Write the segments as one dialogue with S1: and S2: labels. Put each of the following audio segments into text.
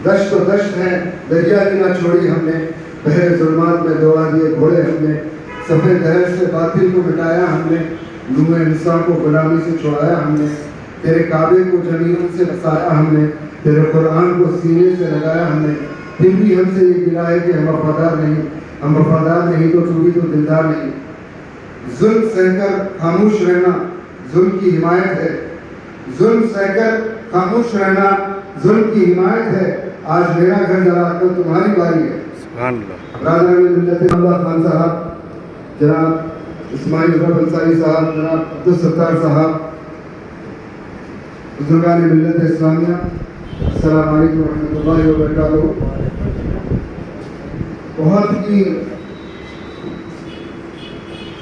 S1: دشت و دشت ہیں دریا کی نہ چھوڑی ہم نے، بحر ظلمات میں دوڑا دیے گھوڑے ہم نے، صفحے دہر سے باطل کو مٹایا ہم نے، نور انسان کو غلامی سے چھڑایا ہم نے، تیرے کعبے کو زمین سے بسایا ہم نے، تیرے قرآن کو سینے سے لگایا ہم نے، پھر بھی ہم سے یہ گلا ہے کہ ہم وفادار نہیں، ہم وفادار نہیں تو تو بھی تو دلدار نہیں۔ ظلم سہ کر خاموش رہنا ظلم کی حمایت ہے، ظلم سہ کر خاموش رہنا ظلم کی حمایت ہے، آج میرا گھر جلا کر تمہاری باری ہے۔
S2: سبحان اللہ۔
S1: برادران ملت اللہ خان صاحب، جناب اسماعیل رب انصاری صاحب، جناب عبدالستار صاحب، بزرگان ملت اسلامیہ، السلام علیکم ورحمۃ اللہ وبرکاتہ۔ بہت ہی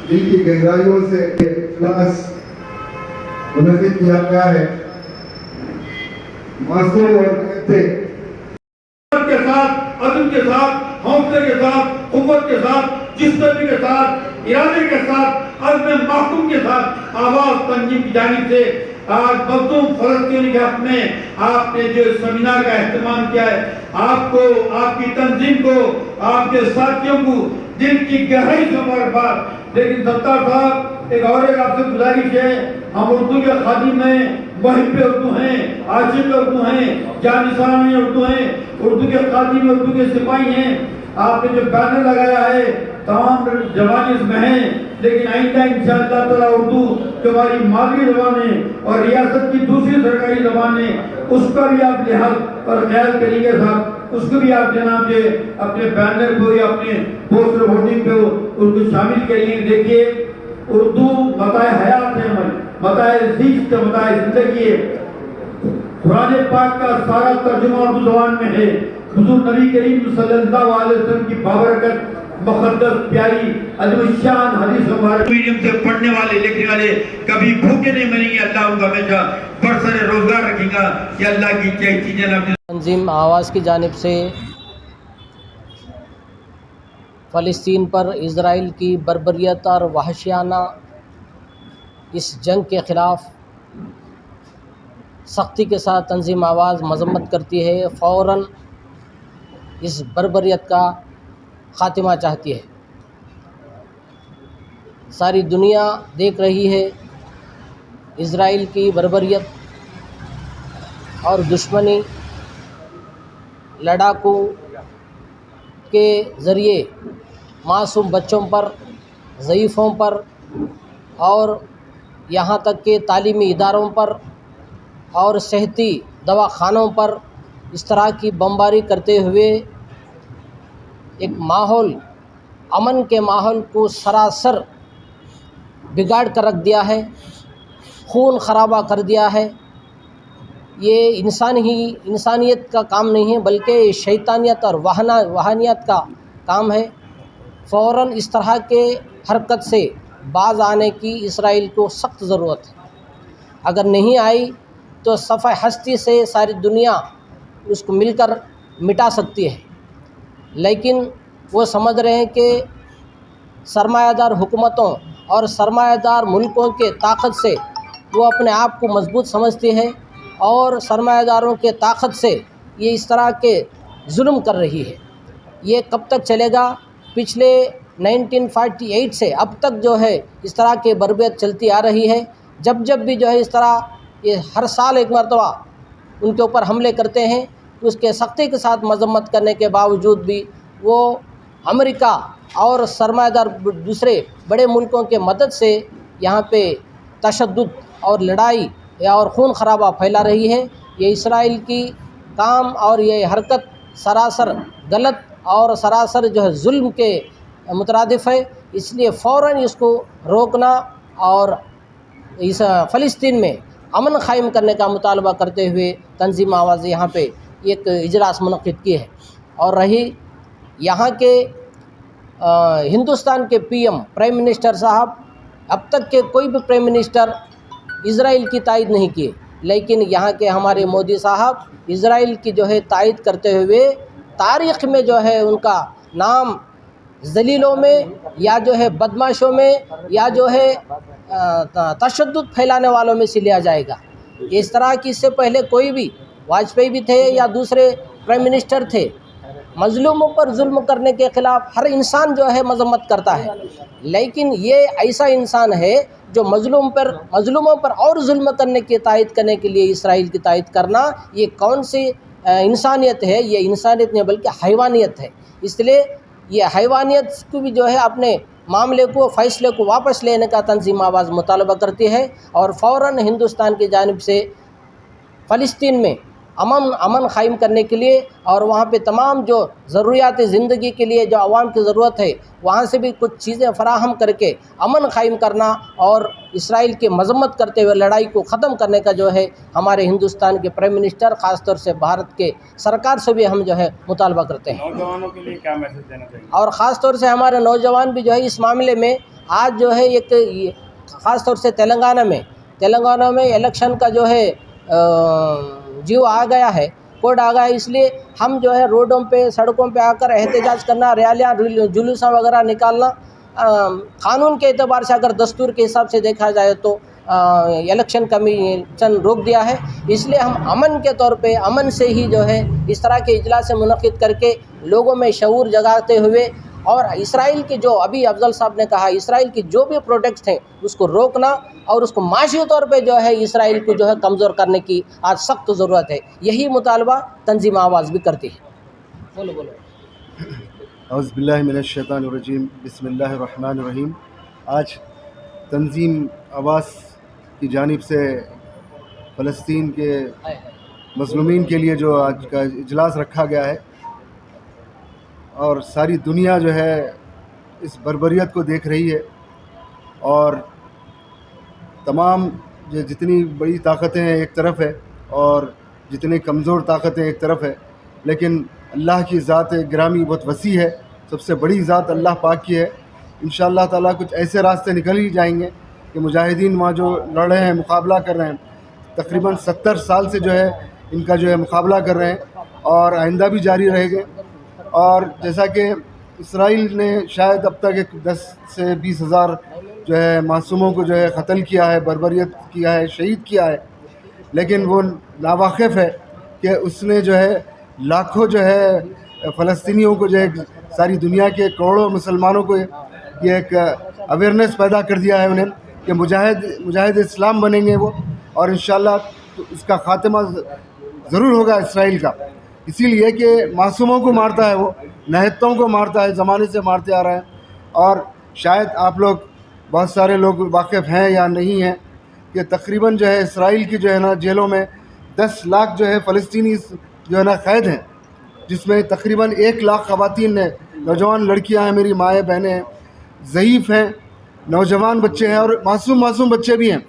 S1: دل کی گہرائیوں سے اجلاس منعقد کیا گیا ہے، معصوم اور کہتے
S3: کے ساتھ، عزم کے ساتھ، حوصلے کے ساتھ، قوت کے ساتھ، جستجو کے ساتھ، ارادے کے ساتھ، عزم محکوم کے ساتھ آواز تنظیم کی جانب سے آج مظلوم فلسطینی کے حق میں آپ نے جو سیمینار کا اہتمام کیا ہے، آپ کو، آپ کی تنظیم کو، آپ کے ساتھیوں کو دل کی گہرائی سے مبارکباد۔ لیکن ستار صاحب، ایک اور آپ سے گزارش ہے، ہم اردو کے خادم ہیں، محب اردو ہیں، عاشق اردو ہیں، جانشین اردو ہیں، اردو کے خادم، اردو کے سپاہی ہیں۔ آپ نے جو بینر لگایا ہے تمام زبانیں اس میں ہیں، لیکن آئندہ انشاءاللہ تعالیٰ اردو جو ہماری مادری زبان ہے اور ریاست کی دوسری سرکاری زبان ہے، اس کا بھی آپ لحاظ اور خیال کریں گے صاحب، اس کو بھی آپ جناب جو اپنے بینر کو یا اپنے پوسٹر ہورڈنگ پہ اس کو شامل کریے۔ دیکھیے اردو متاع حیات ہے، ہماری متاع زیست، متاع زندگی ہے۔ قرآن پاک کا سارا ترجمہ اردو زبان میں ہے۔ حضور نبی کریم صلی اللہ علیہ وسلم کی بابرکت مقدس پیاری عظیم الشان حدیث مبارک میڈیم سے پڑھنے والے لکھنے والے کبھی بھوکے نہیں مریں گے، اللہ ان کا ہمیشہ برسر روزگار رکھے گا۔ یہ اللہ کی چیزیں
S4: تنظیم آواز کی جانب سے فلسطین پر اسرائیل کی بربریت اور وحشیانہ اس جنگ کے خلاف سختی کے ساتھ تنظیم آواز مذمت کرتی ہے، فوراً اس بربریت کا خاتمہ چاہتی ہے۔ ساری دنیا دیکھ رہی ہے اسرائیل کی بربریت اور دشمنی، لڑاکو کے ذریعے معصوم بچوں پر، ضعیفوں پر اور یہاں تک کہ تعلیمی اداروں پر اور صحتی دواخانوں پر اس طرح کی بمباری کرتے ہوئے ایک ماحول، امن کے ماحول کو سراسر بگاڑ کر رکھ دیا ہے، خون خرابہ کر دیا ہے۔ یہ انسانیت کا کام نہیں ہے بلکہ شیطانیت اور وحانیت کا کام ہے۔ فوراً اس طرح کے حرکت سے باز آنے کی اسرائیل کو سخت ضرورت ہے۔ اگر نہیں آئی تو صفحہ ہستی سے ساری دنیا اس کو مل کر مٹا سکتی ہے، لیکن وہ سمجھ رہے ہیں کہ سرمایہ دار حکومتوں اور سرمایہ دار ملکوں کے طاقت سے وہ اپنے آپ کو مضبوط سمجھتی ہے، اور سرمایہ داروں کے طاقت سے یہ اس طرح کے ظلم کر رہی ہے۔ یہ کب تک چلے گا؟ پچھلے 1948 سے اب تک جو ہے اس طرح کی بربریت چلتی آ رہی ہے۔ جب بھی جو ہے اس طرح یہ ہر سال ایک مرتبہ ان کے اوپر حملے کرتے ہیں، اس کے سختی کے ساتھ مذمت کرنے کے باوجود بھی وہ امریکہ اور سرمایہ دار دوسرے بڑے ملکوں کے مدد سے یہاں پہ تشدد اور لڑائی اور خون خرابہ پھیلا رہی ہے۔ یہ اسرائیل کی کام اور یہ حرکت سراسر غلط اور سراسر جو ہے ظلم کے مترادف ہے، اس لیے فوراً اس کو روکنا اور اس فلسطین میں امن قائم کرنے کا مطالبہ کرتے ہوئے تنظیم آواز یہاں پہ ایک اجلاس منعقد کی ہے۔ اور رہی یہاں کے ہندوستان کے پرائم منسٹر صاحب، اب تک کے کوئی بھی پرائم منسٹر اسرائیل کی تائید نہیں کی، لیکن یہاں کے ہمارے مودی صاحب اسرائیل کی جو ہے تائید کرتے ہوئے تاریخ میں جو ہے ان کا نام ذلیلوں میں یا جو ہے بدماشوں میں یا جو ہے تشدد پھیلانے والوں میں سے لیا جائے گا۔ اس طرح کی اس سے پہلے کوئی بھی वाजपेयी भी थे या दूसरे प्राइम मिनिस्टर थे, मजलूमों पर जुल्म करने के ख़िलाफ़ हर इंसान जो है मजम्मत करता है, लेकिन ये ऐसा इंसान है जो मजलूमों पर और जुल्म करने की तायद करने के लिए इसराइल की तायद करना, ये कौन सी इंसानियत है? ये इंसानियत नहीं बल्कि हैवानियत है। इसलिए ये हैवानियत को भी जो है अपने मामले को, फ़ैसले को वापस लेने का तंजीम आवाज़ मुतालबा करती है और फ़ौरन हिंदुस्तान की जानिब से फ़लस्तीन में अमन क़ायम करने के लिए और वहाँ पे तमाम जो ज़रूरियात ज़िंदगी के लिए जो आवाम की ज़रूरत है वहाँ से भी कुछ चीज़ें फ़राहम करके अमन क़ायम करना और इसराइल की मज़म्मत करते हुए लड़ाई को ख़त्म करने का जो है हमारे हिंदुस्तान के प्राइम मिनिस्टर, ख़ास तौर से भारत के सरकार से भी हम जो है मुतालबा करते हैं।
S2: नौजवानों के लिए क्या मैसेज देना चाहिए?
S4: और ख़ास तौर से हमारे नौजवान भी जो है इस मामले में आज जो है एक ख़ास तौर से तेलंगाना में इलेक्शन का जो है जीव आ गया है, कोड आ गया है, इसलिए हम जो है रोडों पे, सड़कों पे आकर एहतजाज करना, रैलियाँ, जुलूस वगैरह निकालना, क़ानून के एतबार से अगर दस्तूर के हिसाब से देखा जाए तो इलेक्शन कमीशन रोक दिया है। इसलिए हम अमन के तौर पे, अमन से ही जो है इस तरह के इजलास मुनक़िद करके लोगों में शऊर जगाते हुए और इसराइल के जो अभी अफजल साहब ने कहा, इसराइल की जो भी प्रोडक्ट्स हैं उसको रोकना और उसको माशी तौर पे जो है इसराइल को जो है कमज़ोर करने की आज सख्त ज़रूरत है। यही मुतालबा तंजीम आवाज़ भी करती है। बोलो।
S1: औज़ु बिल्लाहि मिनश शैतानिर रजीम, बिस्मिल्लाहिर रहमानिर रहीम। आज तंजीम आवाज़ की जानिब से फ़लस्तीन के मज़लूमीन के लिए जो आज का इजलास रखा गया है और सारी दुनिया जो है इस बर्बरियत को देख रही है और तमाम जितनी बड़ी ताकतें एक तरफ है और जितने कमज़ोर ताकतें एक तरफ है, लेकिन अल्लाह की ज़ात गिरामी बहुत वसी है, सबसे बड़ी ज़ात अल्लाह पाक की है। इंशाअल्लाह ताला कुछ ऐसे रास्ते निकल ही जाएंगे कि मुजाहिदीन वहाँ जो लड़ रहे हैं, मुकाबला कर रहे हैं, तकरीबन 70 साल से जो है इनका जो है मुकाबला कर रहे हैं और आइंदा भी जारी रहेंगे। और जैसा कि इसराइल ने शायद अब तक एक 10 से 20 हज़ार जो है मासूमों को जो है क़त्ल किया है, बर्बरियत किया है, शहीद किया है, लेकिन वो नावाकिफ़ है कि उसने जो है लाखों जो है फ़लस्तीनियों को जो है सारी दुनिया के करोड़ों मुसलमानों को ये एक अवेयरनेस पैदा कर दिया है उन्हें कि मुजाहिद इस्लाम बनेंगे वो, और इंशाअल्लाह तो इसका ख़ात्मा ज़रूर होगा इसराइल का। इसीलिए कि मासूमों को मारता है, वो नहत्तों को मारता है, ज़माने से मारते आ रहा है। और शायद आप लोग बहुत सारे लोग वाकिफ़ हैं या नहीं हैं कि तकरीबन जो है इसराइल की जो है ना जेलों में 10 लाख जो है फ़लस्तीनी जो है ना क़ैद हैं, जिसमें तकरीबन 1 लाख ख़वातीन हैं, नौजवान लड़कियां हैं, मेरी माएँ बहनें हैं, ज़ईफ़ हैं, नौजवान बच्चे हैं और मासूम बच्चे भी हैं।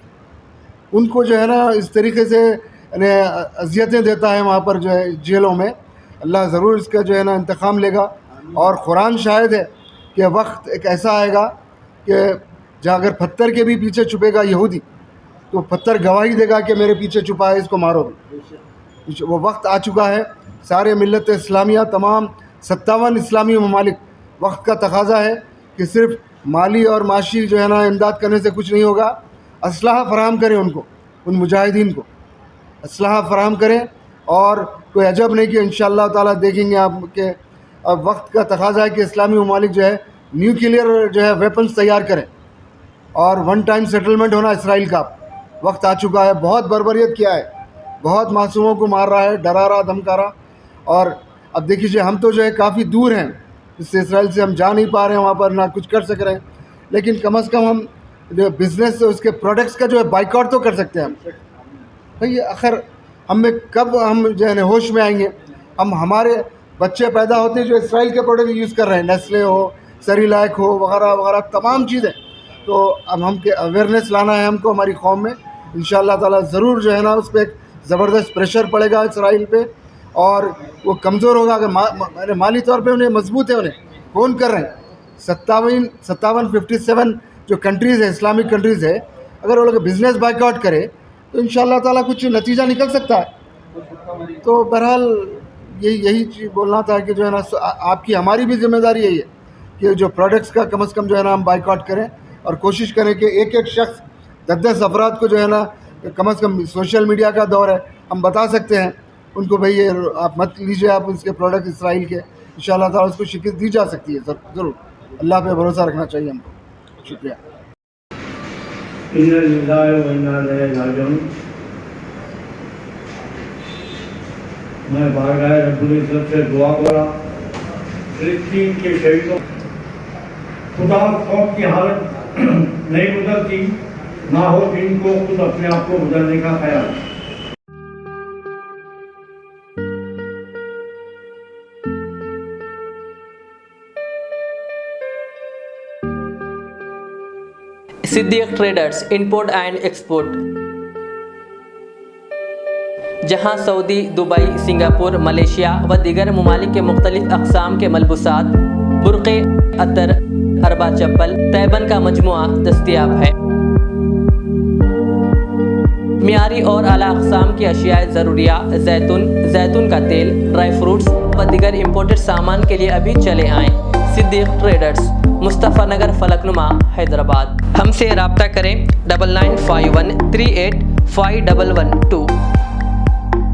S1: उनको जो है ना इस तरीके से अज़ियतें देता है वहाँ पर जो है जेलों में। अल्लाह ज़रूर इसका जो है ना इंतकाम लेगा। और कुरान शाहिद है कि वक्त एक ऐसा आएगा कि जहाँ अगर पत्थर के भी पीछे छुपेगा यहूदी तो पत्थर गवाही देगा कि मेरे पीछे छुपा है, इसको मारो। वो वक्त आ चुका है। सारे मिल्लत इस्लामिया, तमाम 57 इस्लामी ममालिक, वक्त का तकाज़ा है कि सिर्फ माली और माशी जो है ना इमदाद करने से कुछ नहीं होगा। असलहा फ़राहम करें उनको, उन मुजाहिदीन को असलहा फ़राहम करें। और कोई अजब नहीं कि इंशाअल्लाह ताला देखेंगे आप कि अब वक्त का तकाज़ा है कि इस्लामी ममालिक जो है न्यूक्लियर जो है वेपन्स तैयार करें और वन टाइम सेटलमेंट होना इसराइल का वक्त आ चुका है। बहुत बर्बरियत किया है, बहुत मासूमों को मार रहा है, डरा रहा, धमका रहा। और अब देखिए हम तो जो है काफ़ी दूर हैं इससे, इसराइल से हम जा नहीं पा रहे हैं वहाँ पर, ना कुछ कर सक रहे हैं, लेकिन कम से कम हम जो बिज़नेस से उसके प्रोडक्ट्स का जो है बाइकआउट तो कर सकते हैं हम। भाई आखिर हम कब हम जो है होश में आएंगे? हम हमारे बच्चे पैदा होते हैं जो इसराइल के प्रोडक्ट यूज़ कर रहे हैं, नेस्ले हो, सेरिलैक हो, वगैरह वगैरह तमाम चीज़ें। तो अब हम के अवेयरनेस लाना है हमको हमारी कौम में। इंशाअल्लाह ताला ज़रूर जो है ना उस पर एक ज़बरदस्त प्रेशर पड़ेगा इसराइल पे और वो कमज़ोर होगा। अगर माली तौर पे उन्हें मजबूत है, उन्हें फ़ोन कर रहे हैं 57 जो कंट्रीज़ है, इस्लामिक कंट्रीज़ है, अगर वो लोग बिज़नेस बाइकआउट करे तो इंशाअल्लाह ताला कुछ नतीजा निकल सकता है। तो बहरहाल यही चीज़ बोलना था कि जो है ना आपकी हमारी भी ज़िम्मेदारी यही है कि जो प्रोडक्ट्स का कम से कम जो है ना हम बाइकआउट करें और कोशिश करें कि एक शख्स 10 अफराद को जो है ना कम से कम, सोशल मीडिया का दौर है, हम बता सकते हैं ان کو بھائی آپ مت لیجیے آپ اس کے پروڈکٹ اسرائیل کے، انشاءاللہ تعالیٰ اس کو شکست دی جا سکتی ہے ضرور، اللہ پہ بھروسہ رکھنا چاہیے ہم کو. شکریہ.
S3: میں بارگاہ رب العزت سے دعا کرا فلسطین کے شہیدوں خدا خوف کی حالت نہیں گزرتی، نہ ہو جن کو خود اپنے آپ کو گزرنے کا خیال.
S5: صدیق ٹریڈرز امپورٹ اینڈ ایکسپورٹ، جہاں سعودی، دبئی، سنگاپور، ملیشیا و دیگر ممالک کے مختلف اقسام کے ملبوسات، برقعے، عطر، اربا چپل، تیبن کا مجموعہ دستیاب ہے. معیاری اور اعلیٰ اقسام کی اشیاء ضروریہ، زیتون کا تیل، ڈرائی فروٹس و دیگر امپورٹڈ سامان کے لیے ابھی چلے آئیں. صدیق ٹریڈرز، مصطفیٰ نگر، فلک نما، حیدرآباد. ہم سے رابطہ کریں 9951385112.